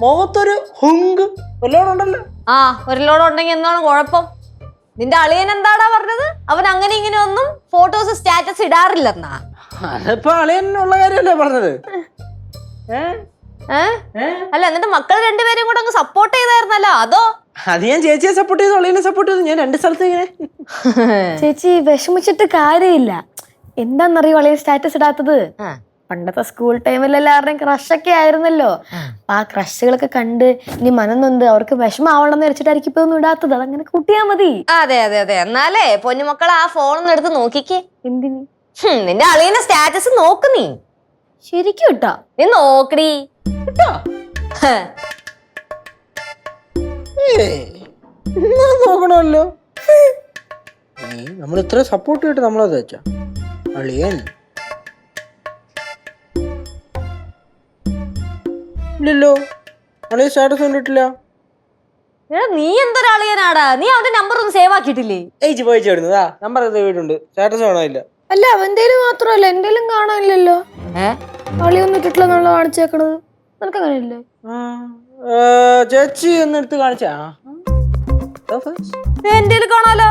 മുഖത്തൊരു ഹുങ്ക് വല്ലോടുണ്ടല്ലോ. ആ ഒരു ലോഡ് ഉണ്ടെങ്കിൽ എന്താണ് കുഴപ്പം? നിന്റെ അളിയൻ എന്താടാ പറഞ്ഞത്? അവൻ അങ്ങനെ ഇങ്ങനെ ഒന്നും ഫോട്ടോസ് സ്റ്റാറ്റസ് ഇടാറില്ലെന്നാ. അതിപ്പോ അളിയനുള്ള കാര്യമല്ലേ പറഞ്ഞത്. അല്ല എന്നിട്ട് മക്കൾ രണ്ടുപേരും കൂടെ അങ്ങ് സപ്പോർട്ട് ചെയ്തായിരുന്നല്ലോ, അതോ? അത് ഞാൻ ചേച്ചിയെ സപ്പോർട്ട് ചെയ്തു, അളിയനെ സപ്പോർട്ട് ചെയ്തു. ഞാൻ 2 സ്ഥലത്ത് ഇങ്ങനെ. ചേച്ചി വിഷമിച്ചിട്ട് കാര്യമില്ല. എന്താന്നറിയോ അളിയൻ സ്റ്റാറ്റസ് ഇടാത്തത്? പണ്ടത്തെ സ്കൂൾ ടൈമിൽ എല്ലാവരുടെയും ക്രഷൊക്കെ ആയിരുന്നല്ലോ. ആ ക്രഷുകളൊക്കെ കണ്ട് ഇനി മനന്നൊന്ത് അവർക്ക് വിഷമാവണമെന്ന് വെച്ചിട്ടായിരിക്കും ഇപ്പൊ ഒന്നും ഇടാത്തത്. അതങ്ങനെ കൂട്ടിയാ മതി. അതെ അതെ അതെ. എന്നാലേ പൊന്നുമക്കൾ ആ ഫോണൊന്നും എടുത്ത് നോക്കിക്കേ. എന്തിന്? നിന്റെ അളിയന്റെ സ്റ്റാറ്റസ് നോക്ക് നീ. ശരിക്കും ഇട്ടാ? നീ നോക്കടി. നോക്കണമല്ലോ. നമ്മൾ ഇത്ര സപ്പോർട്ട് ചെയ്തിട്ട് നമ്മളത് വെച്ചാ അളിയൻ ഇല്ലല്ലോ. അളിയൻ സ്റ്റാറ്റസ് കണ്ടിട്ടില്ല. നീ എന്തൊരളിയനാടാ? നീ അവന്റെ നമ്പർ ഒന്നും സേവ് ആക്കിയിട്ടില്ലേ? ഏച്ചി പോയിച്ചാ നമ്പർ വീടുണ്ട്, സ്റ്റാറ്റസ് കാണാനില്ല. അല്ല അവന്തേലും മാത്രമല്ല എന്റേലും കാണാനില്ലല്ലോ. അളിയൊന്നും ഇട്ടിട്ടില്ലെന്നുള്ള കാണിച്ചേക്കണത്. നിനക്ക് അങ്ങനെയല്ലേ? ചേച്ചി ഒന്നെടുത്ത് കാണിച്ചാ എന്റെ കാണാലോ.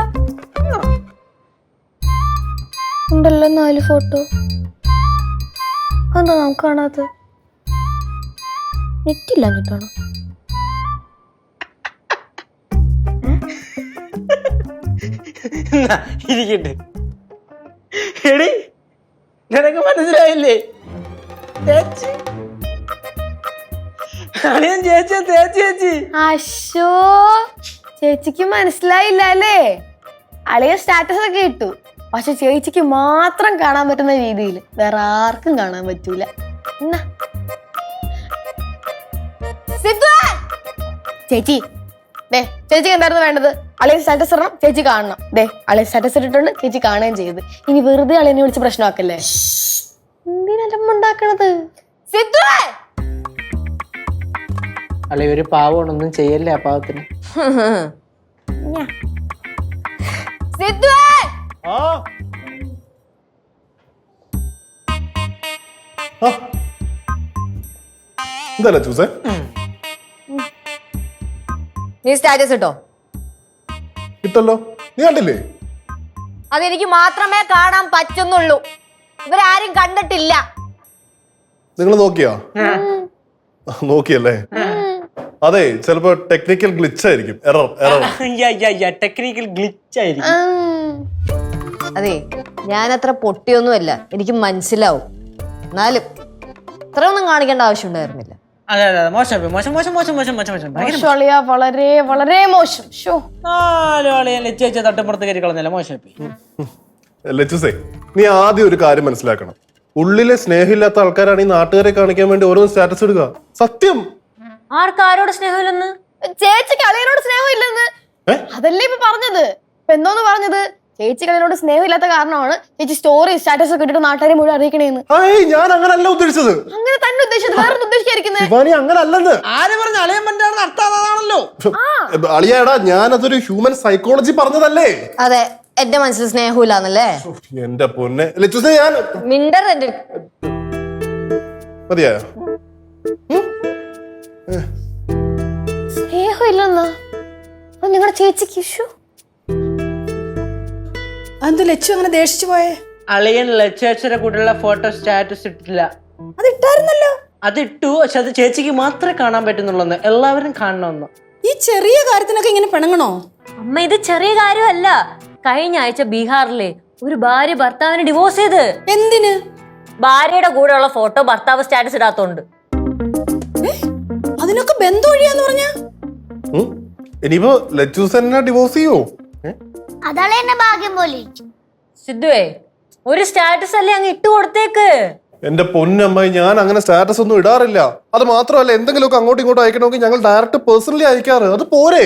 ഉണ്ടല്ലോ 4 ഫോട്ടോ. എന്താ നമുക്ക് കാണാത്ത? നെറ്റില്ല എന്നിട്ടാണോ? ഇരിക്കട്ടെ. എടി നിനക്ക് മനസ്സിലായില്ലേ? ചേച്ചി അളിയൻ ചേച്ചിയാ, ചേച്ചി. അശോ ചേച്ചിക്ക് മനസ്സിലായില്ല അല്ലേ? അളിയൻ സ്റ്റാറ്റസ് ഒക്കെ ഇട്ടു, പക്ഷെ ചേച്ചിക്ക് മാത്രം കാണാൻ പറ്റുന്ന രീതിയിൽ വേറെ ആർക്കും കാണാൻ പറ്റൂല. എന്നാ ചേച്ചി ദേ ചേച്ചിക്ക് എന്തായിരുന്നു വേണ്ടത്? അളിയൻ സ്റ്റാറ്റസ് ഇടണം, ചേച്ചി കാണണം. ദേ അളിയൻ സ്റ്റാറ്റസ് ഇട്ടിട്ടുണ്ട്, ചേച്ചി കാണുകയും ചെയ്ത്. ഇനി വെറുതെ അളിയനെ വിളിച്ച് പ്രശ്നമാക്കല്ലേ. എന്തിനല്ലമ്മ ഉണ്ടാക്കണത്? അല്ലെ ഒരു പാവണൊന്നും ചെയ്യല്ലേ ആ പാവത്തിന്. എന്തല്ല ചൂസേ? നീ സ്റ്റാറ്റസ് ഇട്ടോ? ഇട്ടല്ലോ, നീ കണ്ടില്ലേ? അതെനിക്ക് മാത്രമേ കാണാൻ പറ്റുന്നുള്ളൂ, ഇവരാരും കണ്ടിട്ടില്ല. നിങ്ങൾ നോക്കിയാ? നോക്കിയല്ലേ? അതെ, ചിലപ്പോ ടെക്നിക്കൽ ഗ്ലിച്ച് ആയിരിക്കും. ടെക്നിക്കൽ ഗ്ലിച്ച് ആയിരിക്കും. അതെ ഞാനത്ര പൊട്ടിയൊന്നുമല്ല, എനിക്ക് മനസ്സിലാവും. എന്നാലും ഇത്രയൊന്നും കാണിക്കേണ്ട ആവശ്യം ഉണ്ടായിരുന്നില്ല. അതെ അതെ, മോശം മോശം മോശം മോശം മോശം മോശം മോശം വളരെ വളരെ മോശം. ചേച്ചി തട്ടപ്പുറത്ത് കയറി കളഞ്ഞല്ല, മോശം. ലച്ചുസേ, നീ ആദ്യം ഒരു കാര്യം മനസ്സിലാക്കണം. ഉള്ളിലെ സ്നേഹമില്ലാത്ത ആൾക്കാരാണ് ഈ നാട്ടുകാരെ കാണിക്കാൻ വേണ്ടി ഓരോ സ്റ്റാറ്റസ് ഇടുക. സത്യം. ആർക്കാരോട് സ്നേഹമില്ലെന്ന്? ചേച്ചിക്ക് അളിയനോട് സ്നേഹമില്ലെന്ന് അതല്ലേ ഇപ്പൊ പറഞ്ഞത്. ഇപ്പൊ എന്തോന്ന് പറഞ്ഞത്? ചേച്ചിക്ക് അളിയനോട് സ്നേഹമില്ലാത്ത കാരണമാണ് ചേച്ചി സ്റ്റോറി സ്റ്റാറ്റസ് ഒക്കെ ഇട്ടിട്ട് നാട്ടുകാരെ മുഴുവൻ അറിയിക്കണേന്ന്. ഞാൻ അങ്ങനല്ല ഉദ്ദേശിച്ചത്. അങ്ങനെ തന്നെ ഉദ്ദേശിച്ചത്, വേറെ ഉദ്ദേശിക്കായിരിക്കുന്നത്. അങ്ങനല്ലെന്ന് ആര് പറഞ്ഞ അളിയൻ പറ്റാണെന്ന് അർത്ഥമാണല്ലോ. അളിയാടാ, ഞാൻ അതൊരു ഹ്യൂമൻ സൈക്കോളജി പറഞ്ഞതല്ലേ. അതെ, എന്റെ മനസ്സിൽ സ്നേഹമില്ലാന്നല്ലേ? എന്റെ പൊന്നെ ലച്ചുസേ, ഞാൻ മിണ്ടർ. മതിയായോ? സ്നേഹമില്ലെന്നാ നിങ്ങളുടെ ചേച്ചിക്ക് ഇഷ്യൂ? അത് ലച്ചു അങ്ങനെ ദേഷിച്ചു പോയേ? അളിയൻ ലച്ചേച്ചരെ കൂടെയുള്ള ഫോട്ടോ സ്റ്റാറ്റസ് ഇട്ടില്ല. അത് ഇട്ടായിരുന്നല്ലോ. അതിട്ടു, പക്ഷെ അത് ചേച്ചിക്ക് മാത്രമേ കാണാൻ പറ്റുന്നുള്ളൂ, എല്ലാവരും കാണണമെന്ന്. ഈ ചെറിയ കാര്യത്തിനൊക്കെ ഇങ്ങനെ പിണങ്ങണോ? അമ്മ ഇത് ചെറിയ കാര്യമല്ല. കഴിഞ്ഞ ആഴ്ച ബീഹാറിലെ ഒരു ഭാര്യ ഭർത്താവിനെ ഡിവോഴ്സ് ചെയ്ത്. എന്തിന്? ഭാര്യയുടെ കൂടെയുള്ള ഫോട്ടോ ഭർത്താവ് സ്റ്റാറ്റസ് ഇടാത്തോണ്ട്. അതിനൊക്കെ ബന്ധം ഒഴിയാന്ന് പറഞ്ഞ ഇനിയിപ്പോ ലച്ചൂസെന്നെ ഡിവോഴ്സ് ചെയ്യോ? അതല്ലേ എന്നെ ഭാഗ്യം പോലെ. സിദ്ധുവേ, ഒരു സ്റ്റാറ്റസ് അല്ലേ അങ്ങ് ഇട്ട് കൊടുത്തേക്ക്. എന്റെ പൊന്നമ്മായി, ഞാൻ അങ്ങനെ സ്റ്റാറ്റസ് ഒന്നും ഇടാറില്ല. അത് മാത്രമല്ല, എന്തെങ്കിലുമൊക്കെ അങ്ങോട്ടും ഇങ്ങോട്ടും അയക്കണമെങ്കിൽ ഞങ്ങൾ ഡയറക്റ്റ് പേഴ്സണലി അയക്കാറ്. അത് പോരെ?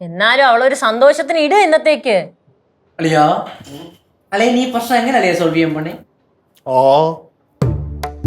എന്നാലും അവളൊരു സന്തോഷത്തിന് ഇട് ഇന്നത്തേക്ക്. അളിയാ, അളിയൻ ഈ പ്രശ്നം എങ്ങനെ സോൾവ് ചെയ്യാൻ പോണേ?